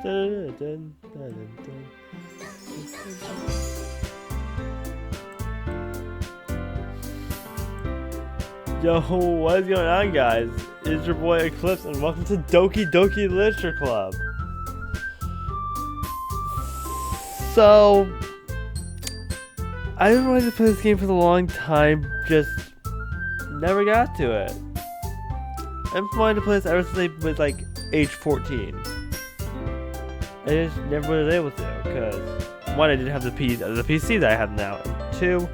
Dun, dun, dun, dun, dun. Yo, what is going on, guys? It's your boy Eclipse, and welcome to Doki Doki Literature Club. So, I've been wanting to play this game for a long time, just never got to it. I've been wanting to play this ever since I was like age 14. I just never was able to, because one, I didn't have the PC that I have now, and two,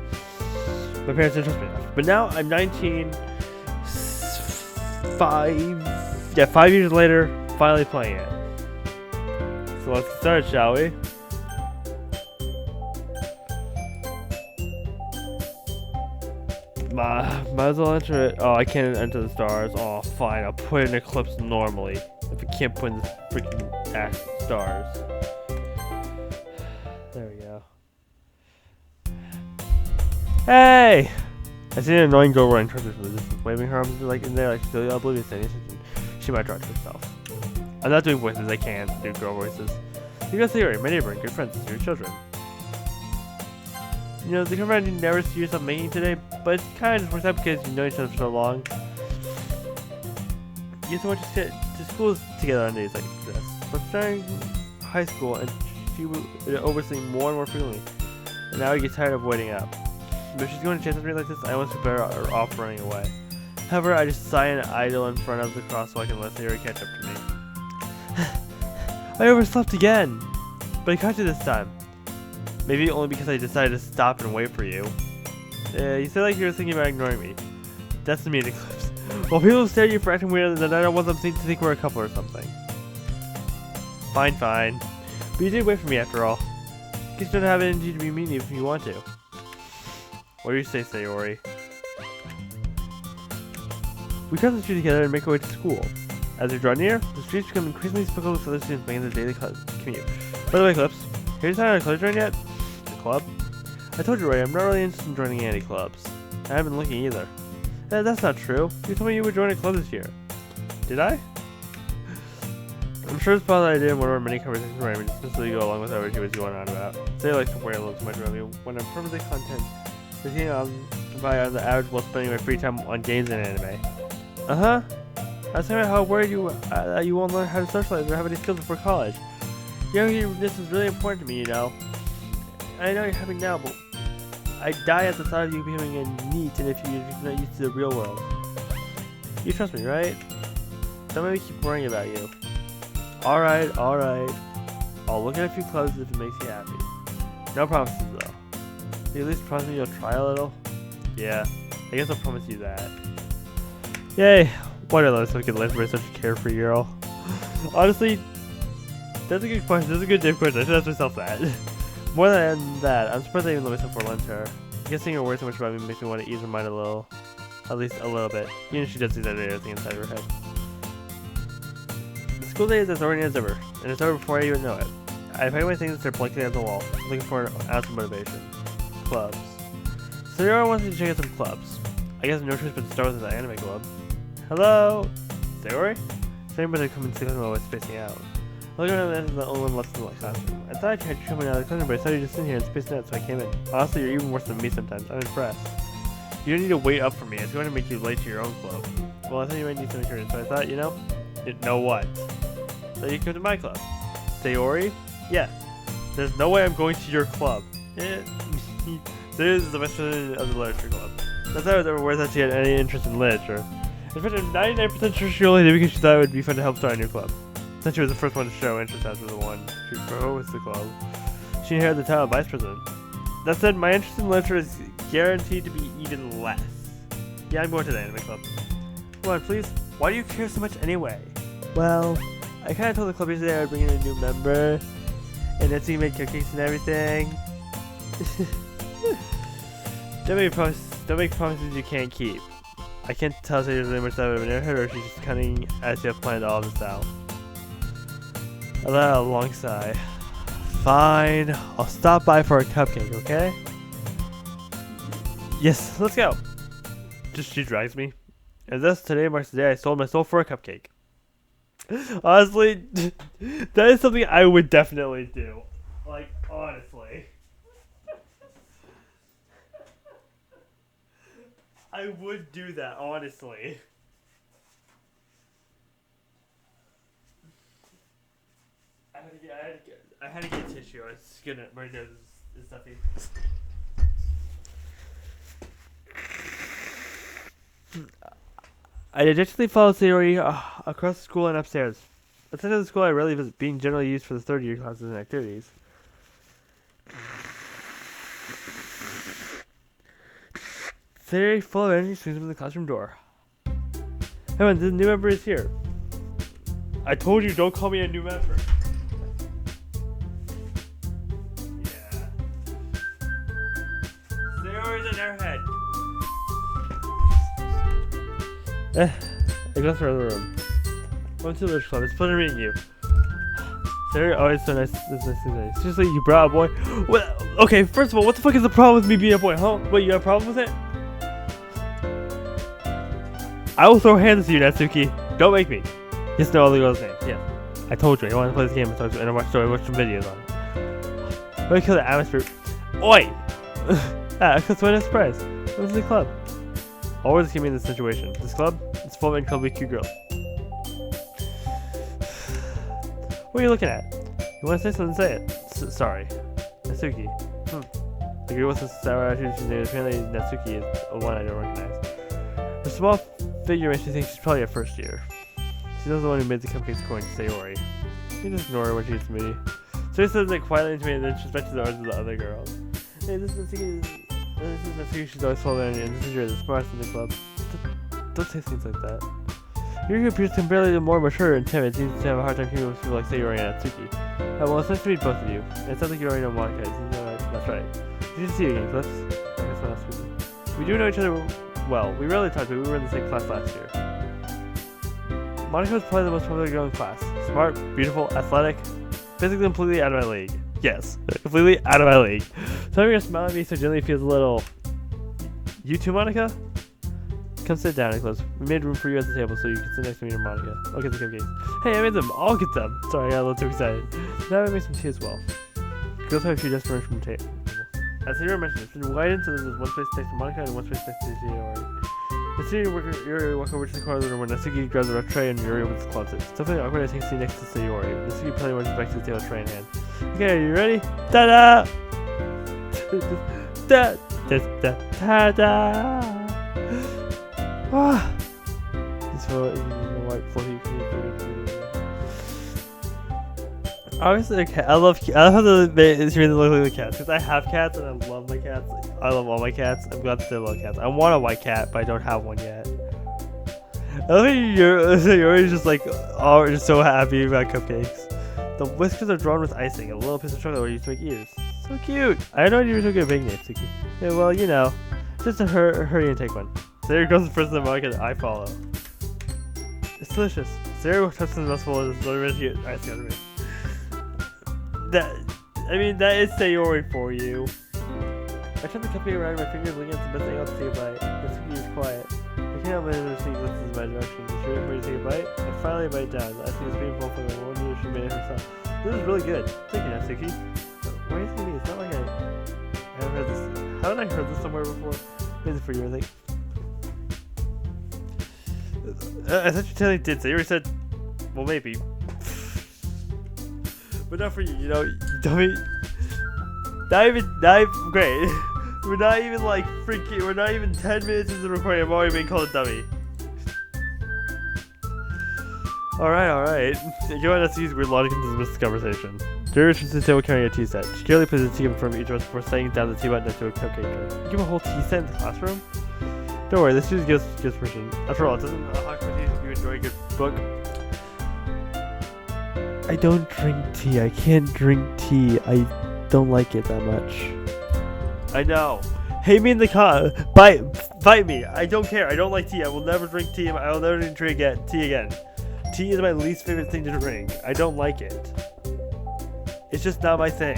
my parents didn't trust me enough. But now I'm 19, 5 years later, finally playing it. So let's get started, shall we? Might as well enter it. Oh, I can't enter the stars. Oh, fine. I'll put in Eclipse normally. If I can't put in the freaking stars. There we go. Hey! I see an annoying girl running towards her from the distance, waving her arms like in there like still oblivious to any attention. She might draw to herself. I'm not doing voices. I can't do girl voices. You got theory. My neighbor and good friends and your children. You know, the cover you never see yourself making today, but it's kind of just works out because you know each other for so long. You used to want to get to school together on days like this, but starting high school and she would oversee more and more frequently, and now I get tired of waiting up. But if she's going to chance something like this, I almost feel better off running away. However, I just sigh and idle in front of the cross so I can let Theory catch up to me. I overslept again, but I caught you this time. Maybe only because I decided to stop and wait for you. You said like you were thinking about ignoring me. That's the meaning Eclipse. While people stare at you for acting weird, then I don't want them to think we're a couple or something. Fine, fine. But you did wait for me after all. Guess you don't have energy to be mean if you want to. What do you say, Sayori? We cross the street together and make our way to school. As we draw near, the streets become increasingly speckled with other students making their daily commute. By the way, Eclipse, have you decided on a club join yet? Club? I told you already, I'm not really interested in joining any clubs. I haven't been looking either. That's not true. You told me you would join a club this year. Did I? I'm sure it's probably that I did in one of our many conversations where I just simply go along with whatever he was going on about. Say likes to worry a little too much about me when I'm perfectly content sitting on the average while spending my free time on games and anime. Uh-huh. I was talking about how worried you that you won't learn how to socialize or have any skills before college. This is really important to me, you know. I know you're happy now, but I die at the thought of you becoming a NEET and if you're not used to the real world. You trust me, right? Don't make me keep worrying about you. Alright. I'll look at a few clubs if it makes you happy. No promises, though. You at least promise me you'll try a little? Yeah, I guess I'll promise you that. Yay! Why did I let someone get left for such a carefree girl? Honestly, that's a good question. That's a good damn question. I should ask myself that. More than that, I'm surprised I even let myself relent to her. Guessing her words so much about me makes me want to ease her mind a little. At least a little bit. Even if she does exaggerate everything inside her head. The school day is as ordinary as ever, and it's over before I even know it. I find my things and start blinking at the wall, looking for an ounce of motivation. Clubs. So Sayori wants me to check out some clubs. I guess no choice but to start with the anime club. Hello? Sayori? Sayori better come and see while I was spacing out. Look around and the only one left in the classroom. I thought I tried coming out of the classroom, but I saw you just sitting here and spacing out, so I came in. Honestly, you're even worse than me sometimes. I'm impressed. You don't need to wait up for me. It's going to make you late to your own club. Well, I thought you might need some encouragement, so I thought, you know what? So you come to my club. Sayori? Yeah. There's no way I'm going to your club. This is the best friend of the literature club. That's how I was ever worth that she had any interest in literature. In fact, I'm 99% sure she only did because she thought it would be fun to help start a new club. Since she was the first one to show interest after the one to promote the club, she inherited the title of vice president. That said, my interest in literature is guaranteed to be even less. Yeah, I'm going to the anime club. Come on, please. Why do you care so much anyway? Well, I kind of told the club yesterday I would bring in a new member, and that's you make cupcakes and everything. Don't make promises you can't keep. I can't tell if there's really much that would have been in her, or she's just cunning as you have planned all of this out. I let out a long sigh. Fine, I'll stop by for a cupcake, okay? Yes, let's go. She drags me. And thus today marks the day I sold my soul for a cupcake. Honestly, that is something I would definitely do. Like, honestly. I would do that, honestly. I had to get tissue. I was gonna, my nose is stuffy. I digitally follow theory across the school and upstairs. Outside of the school I rarely visit, being generally used for the third year classes and activities. Theory full of energy swings from the classroom door. Hey man, the new member is here. I told you, don't call me a new member. Yeah. Theory's an airhead. I go through the room. Welcome to the Village Club. It's a pleasure meeting you. Sarah, always so nice. It's nice to meet you. Seriously, you brought a boy? What? Okay, first of all, what the fuck is the problem with me being a boy, huh? Wait, you have a problem with it? I will throw hands at you, Natsuki. Don't make me. Just know all the girls' names. Yes. I told you, I wanted to play this game and I watched some videos on it. Let me kill the atmosphere. Oi! That's my surprise. What's the club? Always keep me in this situation. This club is full of incredibly cute girls. What are you looking at? You want to say something? Say it. Sorry. Natsuki. The girl with the sour attitude, she's named. Apparently Natsuki is the one I don't recognize. Her small figure makes me think she's probably a first year. She's the one who made the cupcakes according to Sayori. You just ignore her when she gets to me. So he says it quietly to me and then she's back to the others of the other girls. Hey, this is Natsuki. She's always full of energy, and this is you're the smartest in the club. Don't say things like that. Your group appears to be barely more mature and timid. Seems to have a hard time keeping with people like Sayori and Natsuki. Well, it's nice to meet both of you. It sounds like you already know Monika. That's right. Good to see you again, Clips. I guess what else we do. We do know each other well. We rarely talked, but we were in the same class last year. Monika was probably the most popular girl in class. Smart, beautiful, athletic, physically completely out of my league. Yes, completely out of my league. So having her smile at me so gently feels a little... You too, Monika? Come sit down, Nicholas. We made room for you at the table so you can sit next to me and Monika. I'll get the cupcakes. Hey, I made them. I'll get them. Sorry, I got a little too excited. Now I make some tea as well. Girls have a few desperate from the table. As Hiro mentioned, it's been widened so there's one space next to Monika and one space next to Sayori. The senior Yuri walk over to the corner of the room where Natsuki grabs a tray and Yuri opens the closet. It's definitely awkward I take a seat next to Sayori. Natsuki probably runs back to the table, tray in hand. Okay, are you ready? Ta-da! Ta-da! Ah! This white fluffy. Obviously, okay, I love how it's really look like the cats because I have cats and I love my cats. I love all my cats. I'm glad that they love cats. I want a white cat, but I don't have one yet. I love how you're just like, oh, just so happy about cupcakes. The whiskers are drawn with icing. A little piece of chocolate where you used to make ears. So cute. I didn't know you were so good at baking, Natsuki. Yeah, well, you know, just to hurry and take one. There goes the first of the market I follow. It's delicious. Sarah touches the mouthful and is really cute. Icing on me. That is Sayori for you. I turned the cupcake around my fingers, looking at the best thing else to take a bite. Natsuki is quiet. I can't help but notice she listens in my direction. Is she ready for me to take a bite? I finally bite down. I see this painful for the one she made it herself. This is really good. Thank you, Natsuki. Why are you asking me? It's not like I haven't heard this. Haven't I heard this somewhere before? Maybe for you, I think. I thought you totally did. Sayori said, well, maybe. But not for you, you know, you dummy. Not even great. We're not even like freaking, we're not even 10 minutes into the recording, I'm already being called a dummy. Alright. You want us to use weird logic to dismiss this conversation. Jerry returns to the table carrying a tea set. She carefully places a tea in front of each of us before setting down the tea button next to a cupcake tray. You give a whole tea set in the classroom? Don't worry, this just gives permission. After all, it doesn't Hawkman if you enjoy a good book. I don't drink tea. I can't drink tea. I don't like it that much. I know. Hate me in the car. Fight me. I don't care. I don't like tea. I will never drink tea. I will never drink tea again. Tea is my least favorite thing to drink. I don't like it. It's just not my thing.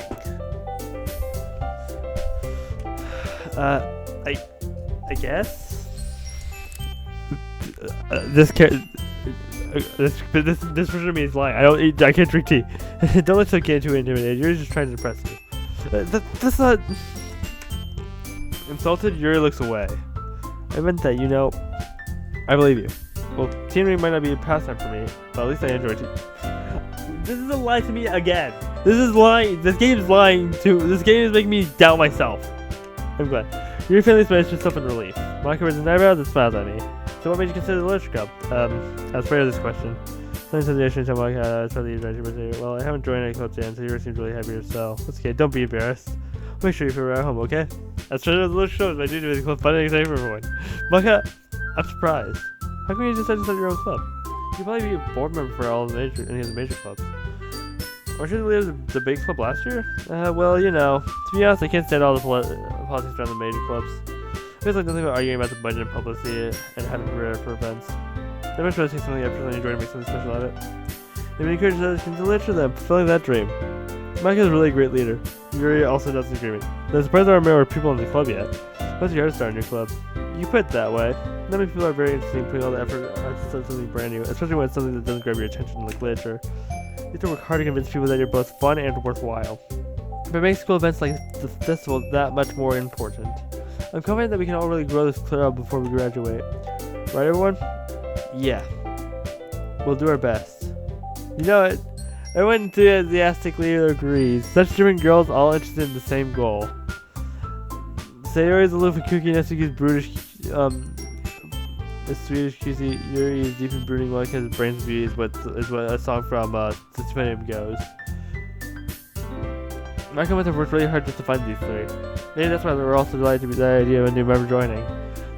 I guess. This for sure means lying. I can't drink tea. Don't let some get too intimidated. You're just trying to impress you. That's not... Insulted, Yuri looks away. I meant that, I believe you. Well, teaming might not be a pastime for me, but at least I enjoy tea. This is a lie to me again. This is lying. This game is lying to... This game is making me doubt myself. I'm glad. Your family smashed yourself in relief. Monica raises an eyebrow and smiles at me. So what made you consider the literature club? I was afraid of this question. Something said the ocean tell Monica I was probably well, I haven't joined any clubs yet, so you seems really happy yourself. That's okay, don't be embarrassed. Make sure you feel right at home, okay? As for the literature shows, my duty is club fun and exciting for everyone. Monica, I'm surprised. How come you decide to start your own club? You'd probably be a board member for any of the major clubs. Weren't you the leader of the big club last year? Well, to be honest, I can't stand all the politics around the major clubs. I feel like nothing about arguing about the budget and publicity and having a career for events. I much rather take something I personally enjoy and make something special out of it. Maybe encourage others to literature them, fulfilling that dream. Micah is really a great leader. Yuri also doesn't agree with me. I'm surprised there aren't more people in the club yet. What's your hard to start a new club? You put it that way. Not many people are very interested in putting all the effort into something brand new, especially when it's something that doesn't grab your attention like literature. You have to work hard to convince people that you're both fun and worthwhile. But it makes school events like the festival that much more important. I'm confident that we can all really grow this club before we graduate. Right, everyone? Yeah. We'll do our best. You know it. Everyone enthusiastically agrees. Such different girls all interested in the same goal. Sayori is aloof and kooky, Natsuki's brutish, the Swedish QC, Yuri is deep and brooding like his brains beauty is what a song from The Name goes. Michael must have worked really hard just to find these three. Maybe that's why we're also delighted to be the idea of a new member joining.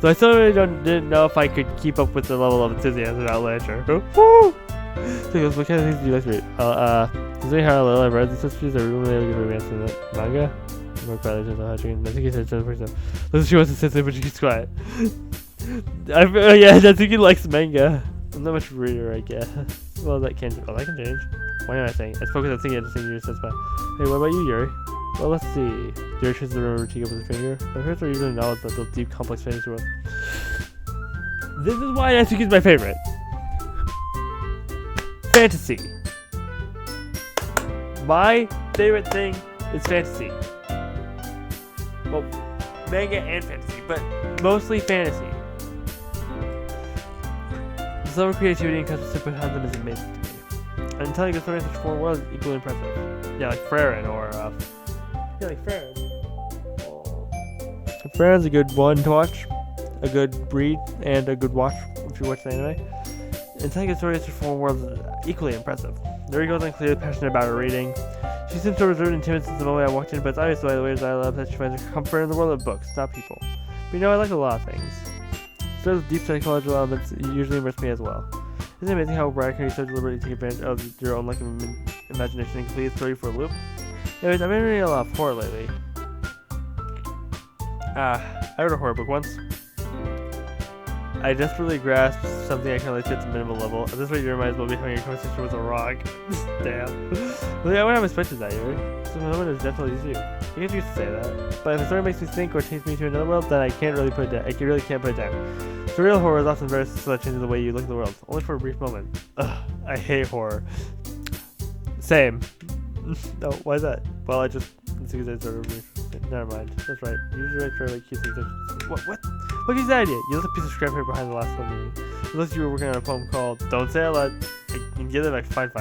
So I still really didn't know if I could keep up with the level of enthusiasm without literature. Woo! So he goes, what kind of things do you like to read? Is there how little I've read these histories? Are we really able to give romance in it? Manga? Mark Bradley turns on how chicken. I think he said 10%. Listen, she wants to say something, but she keeps quiet. Yeah, Natsuki likes manga. I'm not much of a reader, I guess. Well, that can change. Why am I saying? I spoke with that thing and saying Yuri says, but hey, what about you, Yuri? Well, let's see. Yuri tries to remember Chica with a finger. My parents are usually knowledge about the deep, complex fantasy world. This is why Natsuki is my favorite. Fantasy. My favorite thing is fantasy. Well, manga and fantasy, but mostly fantasy. The level of creativity and custom put behind them is amazing to me. And telling a story in such a foreign world is equally impressive. Yeah, like Farron or like Farron. Farron's a good one to watch, a good read, and a good watch if you watch the anime. And telling a story in such a foreign world is equally impressive. There goes on clearly passionate about her reading. She seems so reserved and timid since the moment I walked in, but it's obvious by the way I love that she finds her comfort in the world of books, not people. But I like a lot of things. So those deep psychological elements usually impress me as well. Isn't it amazing how Brad can so deliberately take advantage of your own lack of imagination and complete a story for a loop? Anyways, I've been reading a lot of horror lately. I read a horror book once. I desperately grasped something I can only fit at the minimal level. At this rate, you reminds me of me having a conversation with a rock. Damn. Well, I wouldn't have expected that, Yuri. Someone as gentle as you. I guess you could say that. But if a story makes me think or takes me to another world, then I can't really put it down. I really can't put it down. So real horror is often very such into the way you look at the world, only for a brief moment. Ugh, I hate horror. Same. No, why is that? Well, I just... Never mind. That's right. Usually I try to keep things interesting. What? What is that idea? You left a piece of scrap paper behind the last club meeting. Unless you were working on a poem called Don't Say It Loud. I can get it back. Fine. I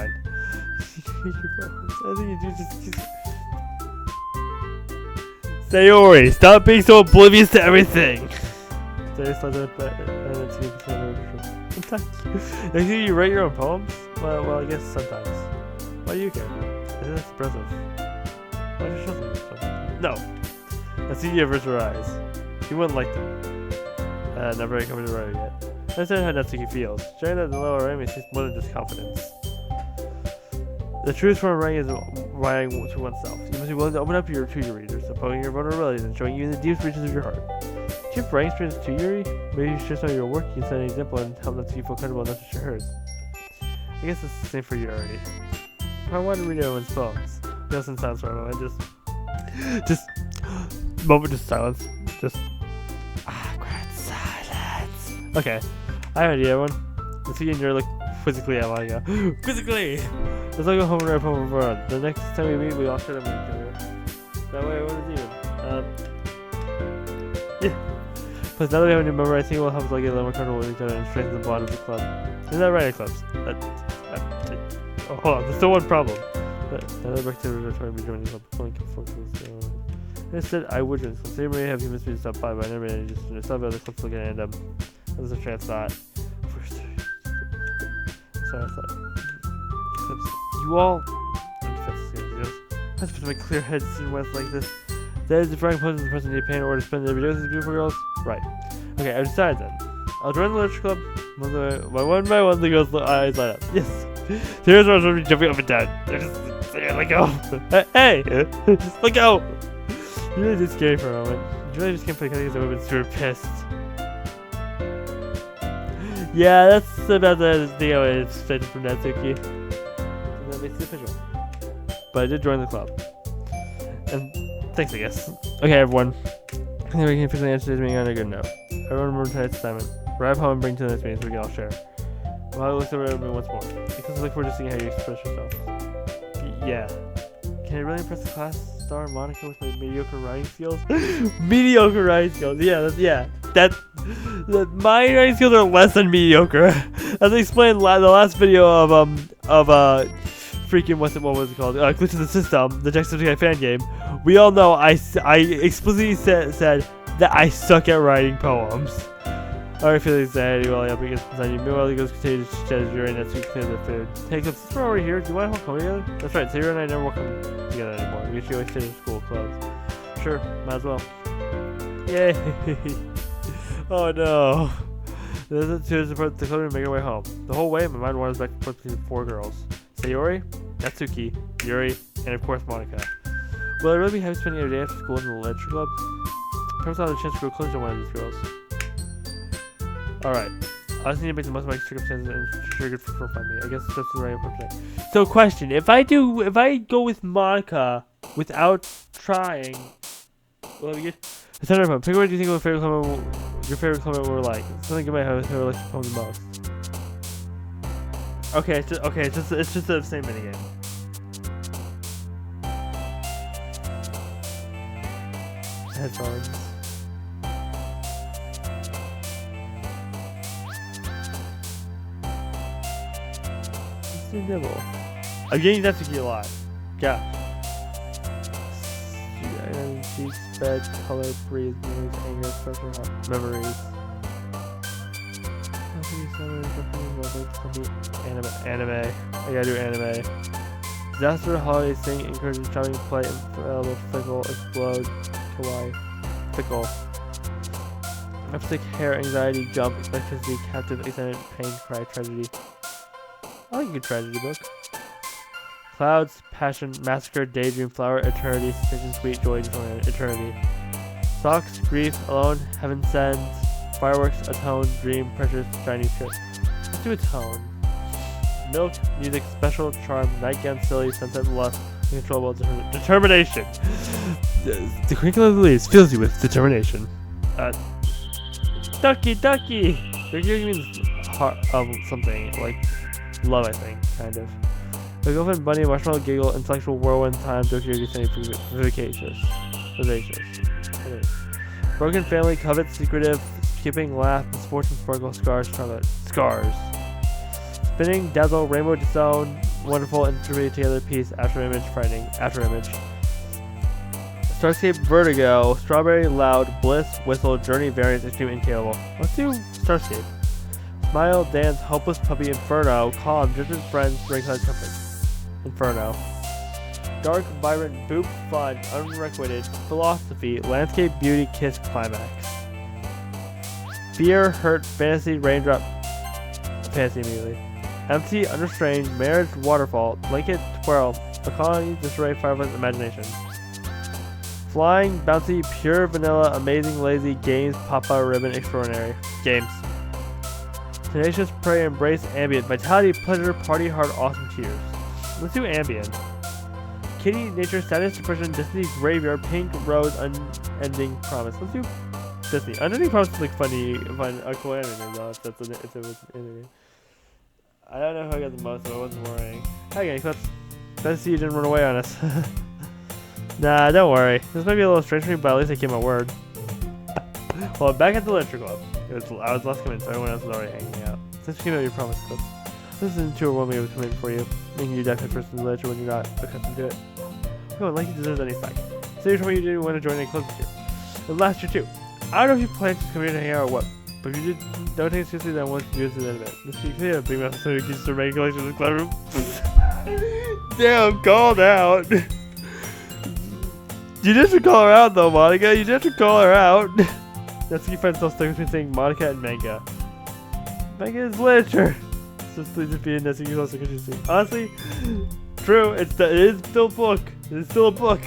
think you do just... Sayori, stop being so oblivious to everything! Sayori I see you write your own poems? Well, I guess sometimes. Why do you care? Isn't that impressive? Why don't you show them? No. I see you averts her eyes. You wouldn't like them. Never really come to writing yet. I understand how Natsuki feels. Sharing that the lower rank makes more than just confidence. The truth from writing is writing to oneself. You must be willing to open up to your readers, opposing your vulnerabilities and showing you in the deepest reaches of your heart. Do you have writing experience too, Yuri? Maybe you should show your work, you can set an example and help Natsuki feel comfortable enough to share hers. I guess it's the same for you already. If I want to read everyone's poems, listen silence for a moment, just silence. Awkward silence. Okay, I have an idea, everyone. Natsuki and Yuri look Physically at Monica. Physically! Let's all go home and ride home and run. The next time we meet, we all shut up with each other. That way, what is even? Yeah. Plus, now that we have a new member, I think it will help us all get a little more comfortable with each other and strengthen the bond of the club. Isn't that right, Eclipse? Oh, hold on, there's still one problem. Another bacteria are trying to be joining the club. I said I wouldn't. So they may have convinced me to stop by, but I never really just saw the other clubs looking at and there's a chance not. Sorry, I thought. You all. That's my clear head sitting west like this. That is the drawing pose of the person you pay in order to spend every day with these beautiful girls? Right. Okay, I've decided then. I'll join the literature club. One by one, the girls' eyes light up. Yes. So here's where I was going to be jumping up and down. They're just let go. Hey! Just let go! You really did scare me for a moment. You really just can't play because I would have been super pissed. Yeah, that's about the thing I was expecting from Natsuki. And that makes it official. But I did join the club. And thanks, I guess. Okay, everyone. I think we can officially answer today's meeting on a good note. Everyone remember tonight's assignment. Arrive home and bring to the next meeting so we can all share. Well, I looked over everyone once more. Because I look forward to seeing how you express yourself. Yeah. Can I really impress the class star Monica with my mediocre writing skills? Mediocre writing skills. Yeah, that's my writing skills are less than mediocre. As I explained in the last video of freaking what was it called? Glitch in the System, the Jacksepticeye fan game. We all know I explicitly said that I suck at writing poems. I already feel anxiety while I because inside you. Meanwhile, he goes continue to chat during that to clear the food. Hey, since we're already here, do you want to come together? That's right, Sarah and I never will come together anymore. We usually always stay in school clubs. Sure, might as well. Yay! Oh no! This is to support the club and make our way home. The whole way, my mind wanders back and forth between the four girls. Sayori, Natsuki, Yuri, and of course Monica. Will I really be happy spending every day after school in the literature club? Perhaps I'll have a chance to grow closer to one of these girls. Alright. I just need to make the most of my circumstances and sure good for find me. I guess that's the right approach today. So question, if I go with Monica without trying, will I be good? It's not right. Pick what do you think your favorite comment were like. Something you might have who likes the poem the most. Okay, it's just the same minigame. Headphones. Nibble. I'm getting that to get a lot. Yeah. Cheese, bed, color, breeze, memories, anger, pressure, memories. Anime. I gotta do anime. Disaster, holiday, sing, encouraging, shopping, play, inflatable, fickle, explode, kawaii, fickle. Upstick, hair, anxiety, jump, electricity, captive, excitement, pain, cry, tragedy. I like a good tragedy book. Clouds, passion, massacre, daydream, flower, eternity, suspicion, sweet, joy, eternity. Socks, grief, alone, heaven sends, fireworks, atone, dream, precious, shiny ship. Let's do atone. Milk, music, special, charm, nightgown, silly, sunset, lust, uncontrollable, determination. The crinkle of the leaves fills you with determination. Doki Doki! Doki means heart, something, like love, I think, kind of. The girlfriend, bunny, marshmallow, giggle, intellectual whirlwind, time, Doki Doki, saying vivacious. Broken family, covet, secretive, skipping, laugh, misfortune, sparkle, scars, chocolate, scars. Spinning, dazzle, rainbow, disown, wonderful, intermediate together, peace, after image, frightening, after image. Starscape, vertigo, strawberry, loud, bliss, whistle, journey, variance, extreme, incapable. Let's do Starscape. Smile, dance, hopeless puppy, inferno, calm, distant friends, ringside comfort. Inferno. Dark, vibrant, boop, fun, unrequited, philosophy, landscape, beauty, kiss, climax. Fear, hurt, fantasy, raindrop, fantasy immediately. Empty, unrestrained, marriage, waterfall, blanket, twirl, economy, disarray, fireflies, imagination. Flying, bouncy, pure vanilla, amazing, lazy, games, papa, ribbon, extraordinary. Games. Tenacious, prey, embrace, ambient, vitality, pleasure, party, hard, awesome, tears. Let's do ambient. Kitty, nature, sadness, depression, Disney, graveyard, pink, rose, unending promise. Let's do Disney. Unending promise is like fun, cool anime though, if it was anime. I don't know who I got the most, so I wasn't worrying. Hi, gang, let's see you didn't run away on us. Nah, don't worry. This might be a little strange for me, but at least I kept my word. Well, back at the literature club. I was last convinced, so everyone else was already hanging out. Since you came out your promise club, listen to a woman who come in for you, making you dive first in the literature when you're not accustomed to it. Come on, like you deserve any slack. Say you're you didn't want to join any clubs this year. And last year too. I don't know if you plan to come here to hang out or what, but if you did, don't take it seriously, then once you do this in a bit. This week, yeah, big mouth, so you can start making collections in the club room. Damn, called out. You didn't have to call her out though, Monica. You didn't have to call her out. That's what friends still stuck between saying Monica and manga. Manga is literature. Just please just be in this. You can also continue. Honestly, true. It is still a book. It is still a book.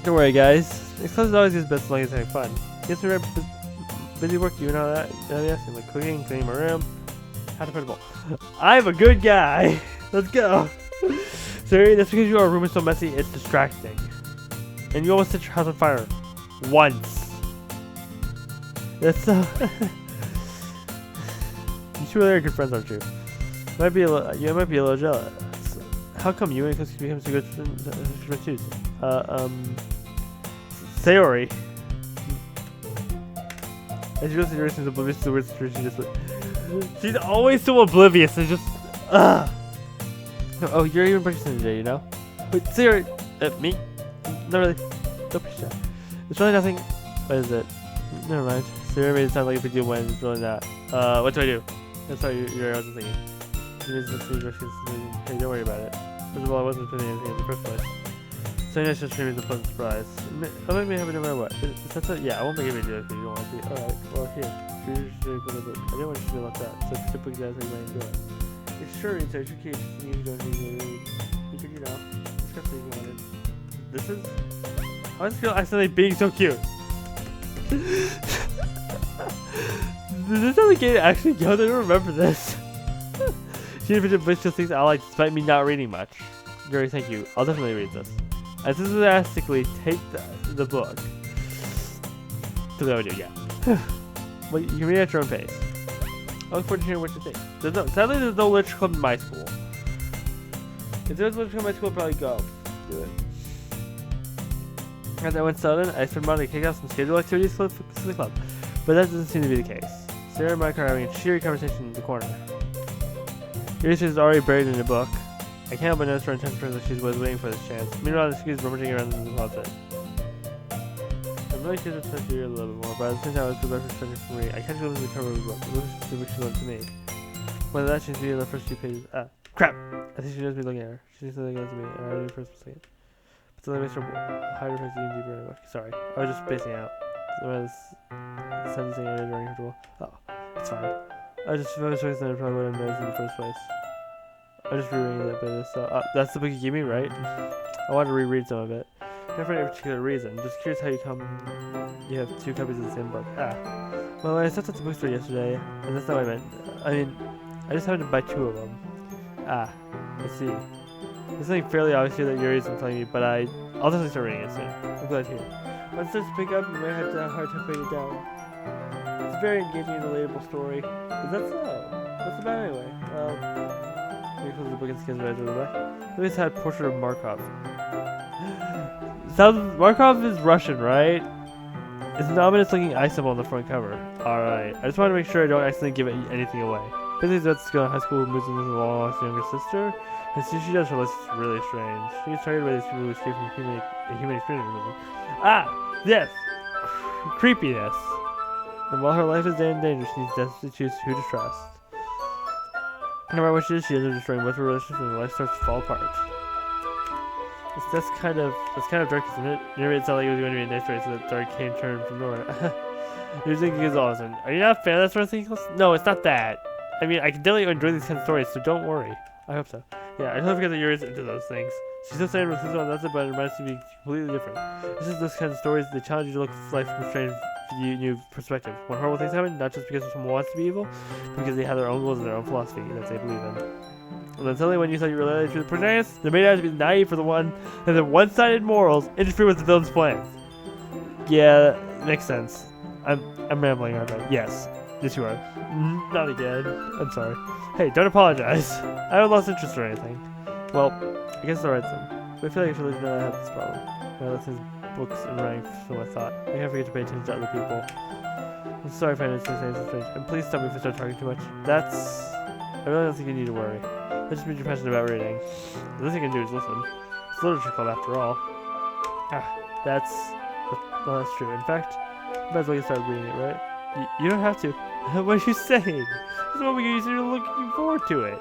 Don't worry, guys. This class is always his best as long as having fun. Yes, we busy work. You know that. Yes, like cooking, cleaning my room. How to principal. I'm a good guy. Let's go. Sorry, that's because your room is so messy, it's distracting. And you almost set your house on fire. Once. That's so... You two are very good friends, aren't you? You might be a little jealous. How come you and Cookie become so good friends too? Sayori. And she goes to oblivious to the weird situation she's always so oblivious and just... Oh, you're even practicing today, you know? Wait, Sayori, me? Not really. Don't push that. It's really nothing. What is it? Never mind. Sayori made it sound like a big deal when it's really not. What do I do? That's how I wasn't thinking. Hey, don't worry about it. First of all, I wasn't putting anything in the first place. Saying that's just a pleasant surprise. I'll make me happy no matter what. Is that so? Yeah, I won't make a video if you don't want to see. Alright, well, here. I didn't want you to feel left out, so just put guys like you might enjoy it. It's sure, it's your kids. You don't need to read. You could, you know, discuss what you wanted. This is. I just feel accidentally being so cute. Is this how the game actually goes? I don't remember this. She didn't voice things I like despite me not reading much. Gary, thank you. I'll definitely read this. Enthusiastically take the book. So that would do, yeah. Well, you can read at your own pace. I look forward to hearing what you think. Sadly, there's no literature club in my school. If there was a literature club in my school, I'd probably go. Do it. As I went sudden, I spent money to kick out some scheduled activities for the club. But that doesn't seem to be the case. Sarah and Mike are having a cheery conversation in the corner. Iris is already buried in a book. I can't help but notice her intense that she was waiting for this chance. Meanwhile, the is rummaging around in the closet. I'm really curious to hear a little bit more, but at the same time, it's a better perspective for me. I can't go to the cover of the book. It looks the book she loaned to me. Whether that she's reading the first few pages. Ah, crap! I think she knows me looking at her. She needs something else to me, and I read it first a second. But something makes her hide her face even deeper in the book. Sorry, I was just spacing out. I was sentencing I read very uncomfortable. Oh, it's fine. I just was focused on probably what I noticed in the first place. I'm just rereading that bit of stuff. That's the book you gave me, right? I wanted to reread some of it. Not for any particular reason. Just curious how you have two copies of the same book. Ah. Well, I stepped at the bookstore yesterday, and that's not what I meant. I mean, I just happened to buy two of them. Ah, I see. There's something fairly obvious here that Yuri isn't telling me, but I'll definitely start reading it soon. I'm glad to hear. Once it starts to pick up, you might have to have a hard time putting it down. It's a very engaging and relatable story. Is that so? What's it about anyway? Well, maybe close the book and skin right over the back. Look at that portrait of Markov. Markov is Russian, right? It's an ominous looking eye symbol on the front cover. Alright, I just want to make sure I don't accidentally give anything away. Basically, that's going to high school, moves in with a long-lost younger sister. And see, she does realize it's really strange. She gets tired by these people who escape from human experience or something. Ah! Yes! Creepiness! And while her life is in danger, she needs desperately to choose who to trust. No matter what she does, she ends up destroying both her relationships and her life starts to fall apart. That's kind of dark, isn't it? You never made it sound like it was going to be a nice story, so that dark came turn from Nora. You're thinking it's awesome. Are you not a fan of that sort of thing? No, it's not that. I mean, I can definitely enjoy these kind of stories, so don't worry. I hope so. Yeah, I totally forget that Yuri's into those things. She's still saying with this one, that's it, but it reminds me to be completely different. This is those kinds of stories that challenge you to look at life from a strange new perspective. When horrible things happen, not just because someone wants to be evil, but because they have their own goals and their own philosophy that they believe in. And then suddenly when you thought you related to the protagonists, they're made out to be naive for the one, and their one-sided morals interfere with the villain's plans. Yeah, makes sense. I'm rambling, aren't I? Yes. Yes, you are. Not again. I'm sorry. Hey, don't apologize. I haven't lost interest or anything. Well, I guess it's alright then. But I feel like I should let you know that I have this problem. I left his books and writing so my thought. I can't forget to pay attention to other people. I'm sorry if I didn't say something strange. And please stop me if I start talking too much. I really don't think you need to worry. That just means you're passionate about reading. The least I can do is listen. It's a literature club after all. That's true. In fact, you might as well get started reading it, right? You don't have to. What are you saying? This is what we usually are looking forward to it.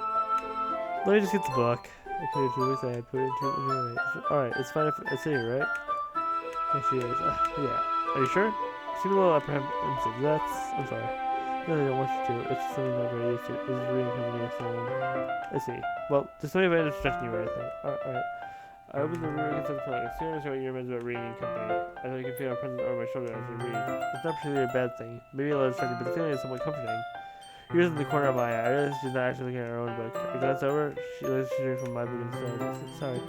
Let me just get the book. I could have truly said I put it into it. Alright, it's fine if it's here, right? Yes, she is. Yeah. Are you sure? You seem a little apprehensive. I'm sorry. No, I don't want you to. It's just something not very used to. This is a reading company or someone. I see. Well, just let me know if I'm distracting you or anything. Alright. I opened the room against the front. I still understand what your men's about reading in company. I know you can feel a presence over my shoulder as you read. It's not particularly a bad thing. Maybe a little distracting, but the feeling is somewhat comforting. Yours in the corner of my eye. I realized she's not actually looking at her own book. I glanced over. She looks straight from my book instead. Sorry.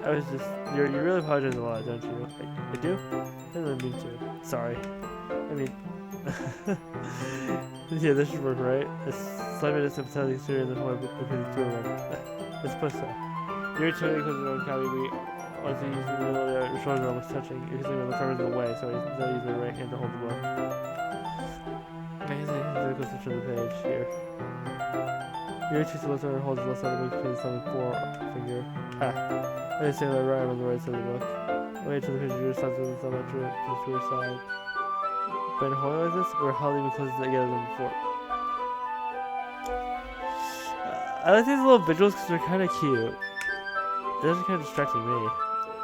I was just. You really apologize a lot, don't you? I do? I didn't really mean to. Sorry. I mean. Yeah, this should work, right? It's slightly sympathetic considering the whole book between the two of them. I suppose so. You're totally close to your own copy. We once you use the middle of your shoulders are almost touching. You're using the farmer's in the way, so he's not using the right hand to hold the book. I guess I can close to the page here. Your choose to left arm holds the left side of the book between the thumb and forefinger. I didn't say the right arm on the right side of the book. Wait till the page your side with the thumb to your side. But in holding like this, we're holding even closer together than before. I like these little visuals because they're kind of cute. It's actually kind of distracting me.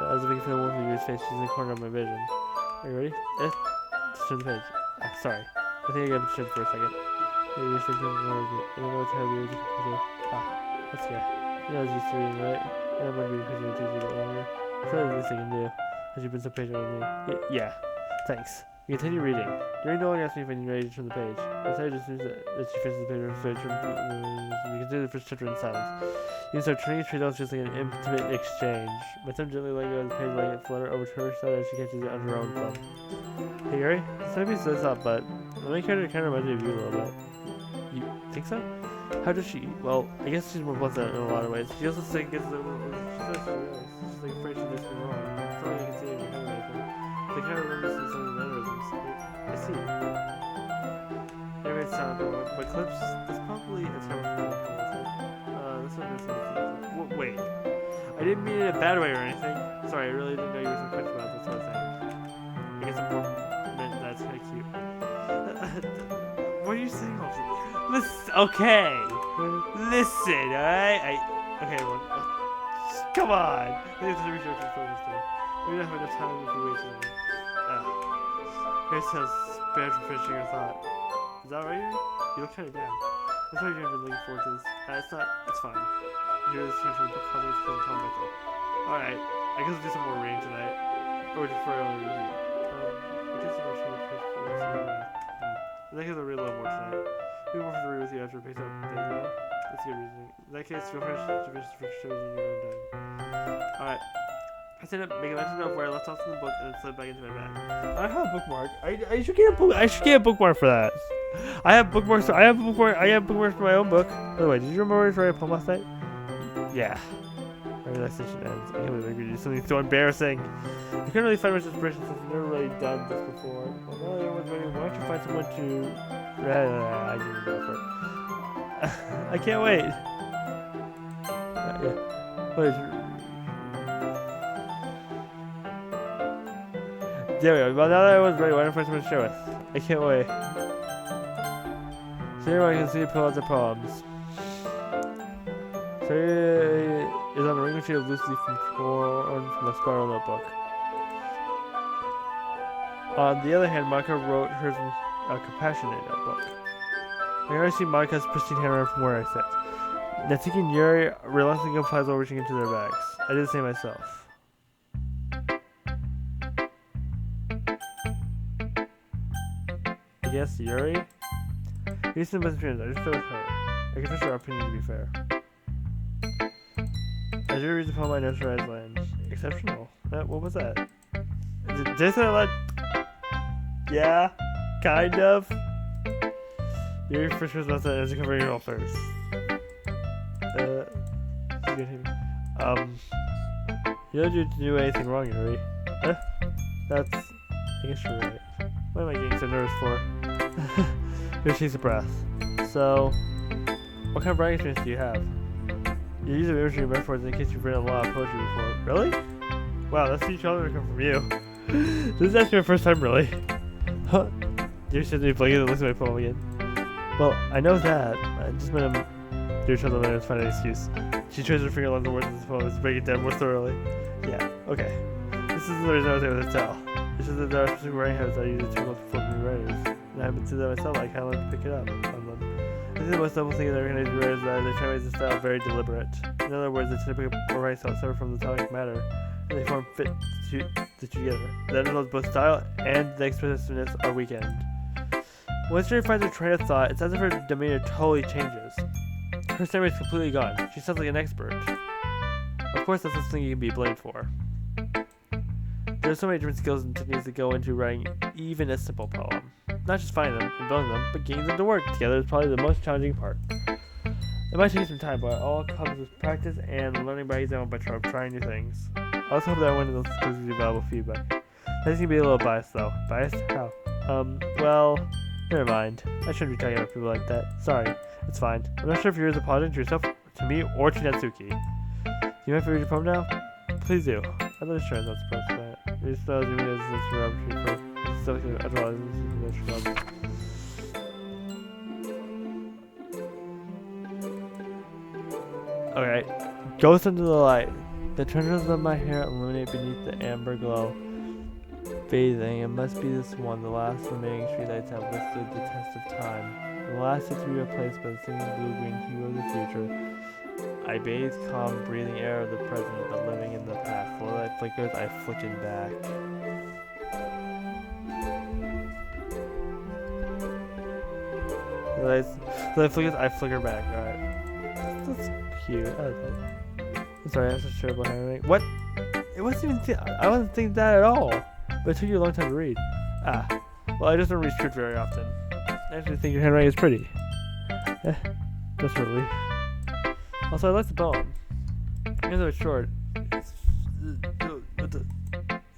As if I can feel one of your face, she's in the corner of my vision. Are you ready? Just turn the page. Sorry. I think I got distracted for a second. Maybe you're thinking more of it. I don't know what to have you with the computer. That's good. You know, I was used to reading, right? I don't mind reading because it takes you a bit longer. It's really the least I can do. As you've been so patient with me. Yeah. Thanks. You continue reading. During no one asked me if I need ready to turn the page. Instead, I just knew that she finished the page and started you consider the first chapter in silence. You start turning each page out just like an intimate exchange. My thumb gently letting go of the page, letting it flutter over to her side as she catches it under her own thumb. Hey, Yuri? This might be so up, but the main character kind of reminds me of you a little bit. You think so? How does she? Well, I guess she's more blunt in a lot of ways. She also gets the. She's like afraid she makes me wrong. That's all you can see in your head right there. They kind of remember some of the mannerisms. I see. Maybe it's not but clips. There's probably a time this one doesn't. Wait. I didn't mean it in a bad way or anything. Sorry, I really didn't know you were so quick about this whole thing. I guess I'm more meant that's kind of cute. What are you saying? Listen, okay. Listen, alright? Okay, everyone. Come on. I think it's a research for this thing. We don't have enough time if we wait too long. Here's says, bad for finishing your thought. Is that right? You look kind of down. That's why you haven't been looking forward to this. It's fine. Here's the chance for the book causing us to come back though. Alright, I guess we'll do some more reading tonight. Or just for a early review. I guess I'm not sure what page for this anyway. In that case, I'll read a little more tonight. Maybe more to read with you after it picks up the day, yeah? That's good reasoning. In that case, feel free to finish the first shows in your own time. Alright. I set up, make a mention of where I left off in the book, and then slid back into my bag. I have a bookmark. I should get a book. I should get a bookmark for that. I have bookmarks. I have bookmarks for my own book. By the way, did you remember where I read a poem last night? Yeah. My relaxation ends. I can't believe I agreed to do something so embarrassing. I couldn't really find much inspiration since I've never really done this before. Well, now that everyone's ready, why don't you find someone to? I didn't go for it. I can't wait. Yeah. Wait. There we go. Well, now that I was ready, why don't I find someone to share with? I can't wait. So here I can see pull out the poems. So here is on a ring sheet of loose leaf from a spiral notebook. On the other hand, Monica wrote hers in a compassionate notebook. I can already see Monica's pristine handwriting from where I sit. Natiki and Yuri reluctantly go while reaching into their bags. I did the same myself. Yes, Yuri? Here's some best opinions. I just feel with her. I can trust her opinion to be fair. As Yuri reads the poem, I noticed her eyes land. Exceptional. What was that? Did I say that? Yeah, kind of. Your first response is to cover your all first. You don't do anything wrong, Yuri. That's... I guess you're right. What am I getting so nervous for? Here, takes a breath. So, what kind of writing experience do you have? You're using imagery metaphors in case you've written a lot of poetry before. Really? Wow, that's each other come from you. This is actually my first time, really. Huh? You're sitting there blinking and looking at my poem again. Well, I know that. I just meant your child to find an excuse. She traces her finger along the words of the poem to break it down more thoroughly. Yeah, okay. This is the reason I was able to tell. It's just that there are specific writing habits I use to look for new writers. And I haven't seen that myself, I kind of like to pick it up on them. I think the most double thing that organized writers is that they try to make the style very deliberate. In other words, they tend to pick up a writing style separate from the topic matter, and they form fit together. That involves both style and the expressiveness are weakened. Once she finds her train of thought, it's as if her demeanor totally changes. Her stamina is completely gone. She sounds like an expert. Of course, that's something you can be blamed for. There are so many different skills and techniques that go into writing even a simple poem. Not just finding them and building them, but getting them to work together is probably the most challenging part. It might take some time, but it all comes with practice and learning by example by trying new things. I also hope that one of those gives you valuable feedback. That seems to be a little biased though. Biased? How? Well, never mind. I shouldn't be talking about people like that. Sorry. It's fine. I'm not sure if you're as apologizing to yourself, to me, or to Natsuki. Do you mind if I read your poem now? Please do. I'm not sure I'm not supposed to that. Your style is even as a opportunity for stuff as well as Okay. Ghost into the light. The tendrils of my hair illuminate beneath the amber glow. Bathing, it must be this one, the last remaining streetlights have withstood the test of time. The last to be replaced by the singing blue-green hue of the future. I bathe calm, breathing air of the present, but living in the past. The light flickers, I flicken back. The light flickers, I flicker back. Alright. That's cute. I like that. I'm sorry, that's such terrible handwriting. What? It wasn't even... I wasn't thinking that at all. But it took you a long time to read. Ah. Well, I just don't read script very often. I actually think your handwriting is pretty. That's a relief. Also, I like the poem. Even though it's short,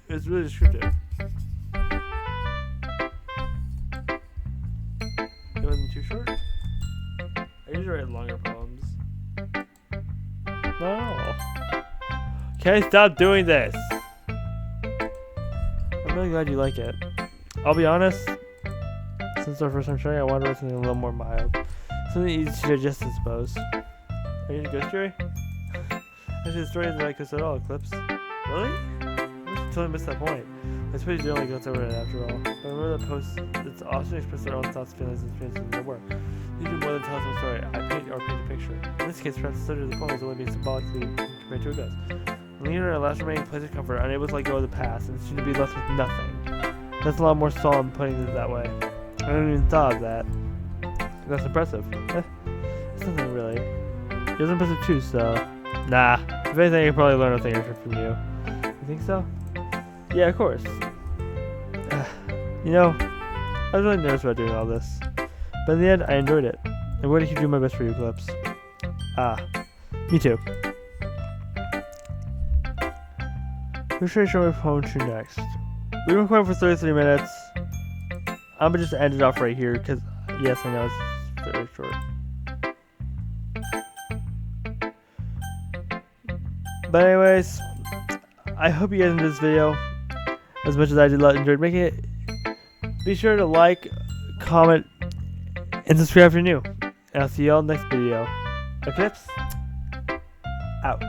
it's really descriptive. It wasn't too short? I usually write longer poems. Not at all. Can I stop doing this? I'm really glad you like it. I'll be honest, since it's our first time sharing, I wanted to write something a little more mild. Something easy to digest, I suppose. Are you into ghost story? Actually, the story isn't like this at all, Eclipse. Really? I totally missed that point. I suppose you don't like ghosts over it after all. But remember the post that's often express their own thoughts, feelings, and experiences in their work. You do more than tell us a story. I paint or paint a picture. In this case, perhaps the subject of the poem is only being symbolically compared to a ghost. Leaning in our last remaining place of comfort, unable to let go of the past, and seem to be left with nothing. That's a lot more solemn putting it that way. I hadn't even thought of that. That's impressive. It's nothing really. It was impressive too, so... Nah. If anything, I could probably learn a thing or two from you. You think so? Yeah, of course. You know, I was really nervous about doing all this. But in the end, I enjoyed it. I'm going to keep doing my best for you, Eclipse. Ah. Me too. Who should I show my poem to next? We were recording for 33 minutes. I'm gonna just end it off right here, because, yes, I know it's very short. But anyways, I hope you guys enjoyed this video as much as I enjoyed making it. Be sure to like, comment, and subscribe if you're new. And I'll see y'all next video. Eclipse, out.